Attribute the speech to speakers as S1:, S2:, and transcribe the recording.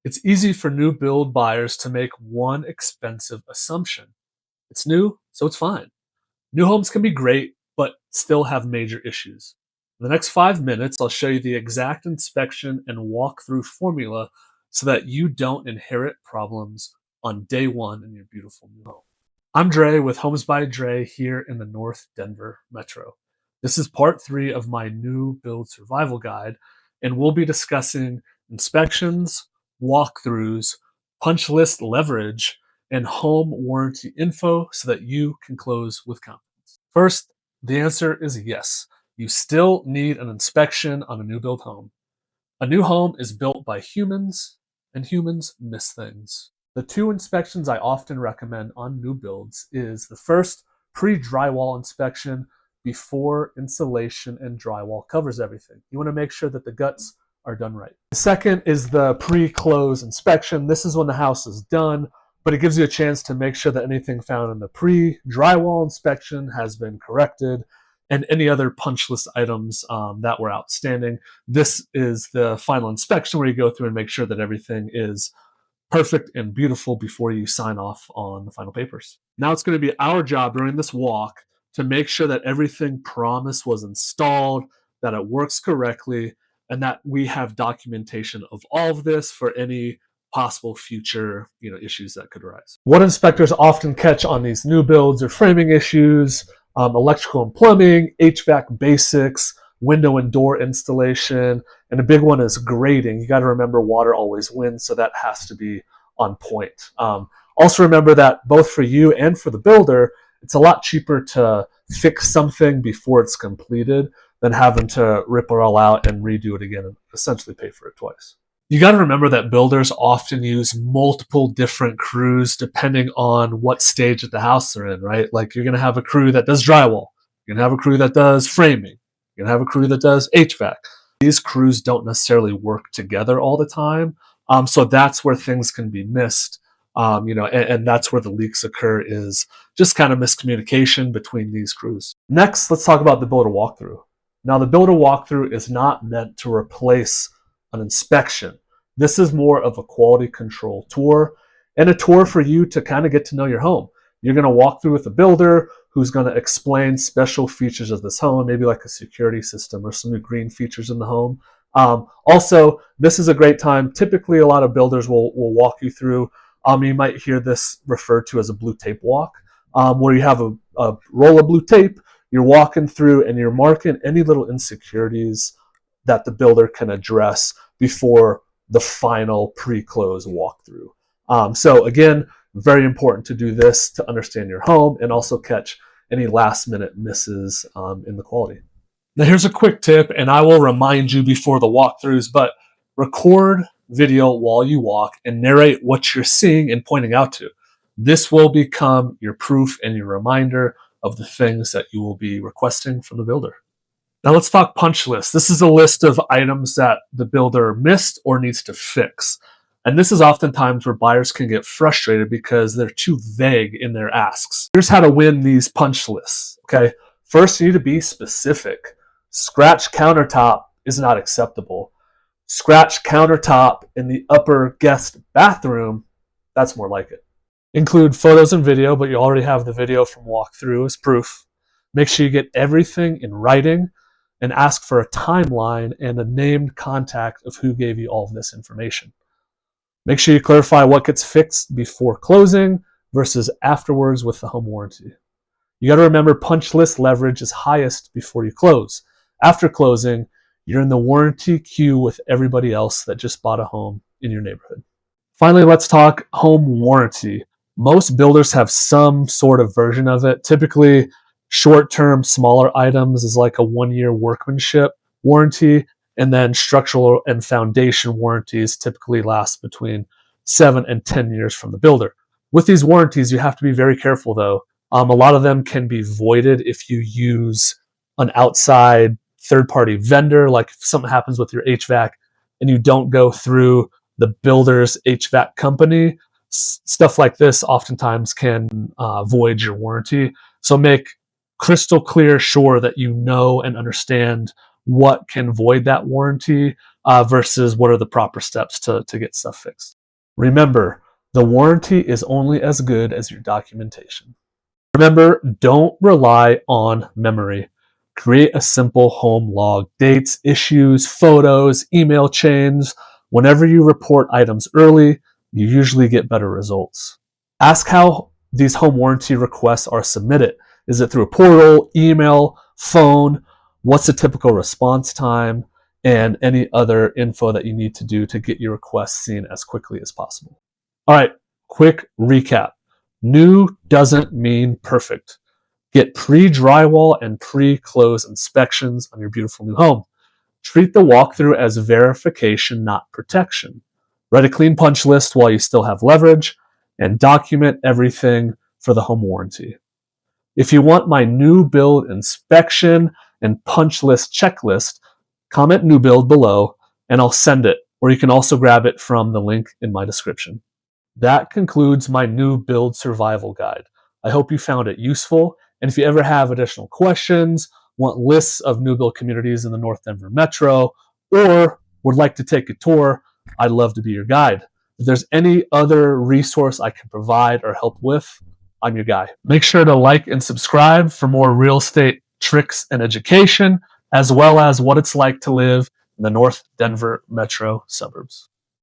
S1: It's easy for new build buyers to make one expensive assumption. It's new, so it's fine. New homes can be great, but still have major issues. In the next 5 minutes, I'll show you the exact inspection and walkthrough formula so that you don't inherit problems on day one in your beautiful new home. I'm Dre with Homes by Dre here in the North Denver Metro. This is part 3 of my new build survival guide, and we'll be discussing inspections, walkthroughs, punch list leverage, and home warranty info so that you can close with confidence. First, the answer is yes. You still need an inspection on a new build home. A new home is built by humans, and humans miss things. The 2 inspections I often recommend on new builds is the first, pre-drywall inspection before insulation and drywall covers everything. You want to make sure that the guts are done right. The second is the pre-close inspection. This is when the house is done, but it gives you a chance to make sure that anything found in the pre-drywall inspection has been corrected and any other punch list items that were outstanding. This is the final inspection where you go through and make sure that everything is perfect and beautiful before you sign off on the final papers. Now it's going to be our job during this walk to make sure that everything promised was installed, that it works correctly, and that we have documentation of all of this for any possible future issues that could arise. What inspectors often catch on these new builds are framing issues, electrical and plumbing, HVAC basics, window and door installation, and a big one is grading. You got to remember water always wins, so that has to be on point. Also remember that both for you and for the builder, it's a lot cheaper to fix something before it's completed than having to rip it all out and redo it again and essentially pay for it twice. You got to remember that builders often use multiple different crews depending on what stage of the house they're in, right? Like you're going to have a crew that does drywall. You're going to have a crew that does framing. You're going to have a crew that does HVAC. These crews don't necessarily work together all the time. So that's where things can be missed. And that's where the leaks occur, is just kind of miscommunication between these crews. Next, let's talk about the builder walkthrough. Now, the builder walkthrough is not meant to replace an inspection. This is more of a quality control tour and a tour for you to kind of get to know your home. You're going to walk through with a builder who's going to explain special features of this home, maybe like a security system or some new green features in the home. Also, this is a great time. Typically, a lot of builders will walk you through. You might hear this referred to as a blue tape walk, where you have a roll of blue tape, you're walking through and you're marking any little insecurities that the builder can address before the final pre-close walkthrough. So again, very important to do this to understand your home and also catch any last minute misses in the quality. Now here's a quick tip, and I will remind you before the walkthroughs, but record video while you walk and narrate what you're seeing and pointing out to. This will become your proof and your reminder of the things that you will be requesting from the builder. Now let's talk punch list. This is a list of items that the builder missed or needs to fix. And this is oftentimes where buyers can get frustrated because they're too vague in their asks. Here's how to win these punch lists, okay? First, you need to be specific. Scratch countertop is not acceptable. Scratch countertop in the upper guest bathroom, that's more like it. Include photos and video, but you already have the video from walkthrough as proof. Make sure you get everything in writing and ask for a timeline and a named contact of who gave you all of this information. Make sure you clarify what gets fixed before closing versus afterwards with the home warranty. You got to remember punch list leverage is highest before you close. After closing, you're in the warranty queue with everybody else that just bought a home in your neighborhood. Finally, let's talk home warranty. Most builders have some sort of version of it. Typically, short-term, smaller items is like a 1-year workmanship warranty, and then structural and foundation warranties typically last between 7 and 10 years from the builder. With these warranties, you have to be very careful, though. A lot of them can be voided if you use an outside third-party vendor, like if something happens with your HVAC and you don't go through the builder's HVAC company. Stuff like this oftentimes can void your warranty. So make crystal clear sure that you know and understand what can void that warranty versus what are the proper steps to get stuff fixed. Remember, the warranty is only as good as your documentation. Remember, don't rely on memory. Create a simple home log, dates, issues, photos, email chains. Whenever you report items early, you usually get better results. Ask how these home warranty requests are submitted. Is it through a portal, email, phone? What's the typical response time? And any other info that you need to do to get your request seen as quickly as possible. All right, quick recap. New doesn't mean perfect. Get pre-drywall and pre-close inspections on your beautiful new home. Treat the walkthrough as verification, not protection. Write a clean punch list while you still have leverage, and document everything for the home warranty. If you want my new build inspection and punch list checklist, comment new build below and I'll send it, or you can also grab it from the link in my description. That concludes my new build survival guide. I hope you found it useful, and if you ever have additional questions, want lists of new build communities in the North Denver Metro, or would like to take a tour, I'd love to be your guide. If there's any other resource I can provide or help with, I'm your guy. Make sure to like and subscribe for more real estate tricks and education, as well as what it's like to live in the North Denver Metro suburbs.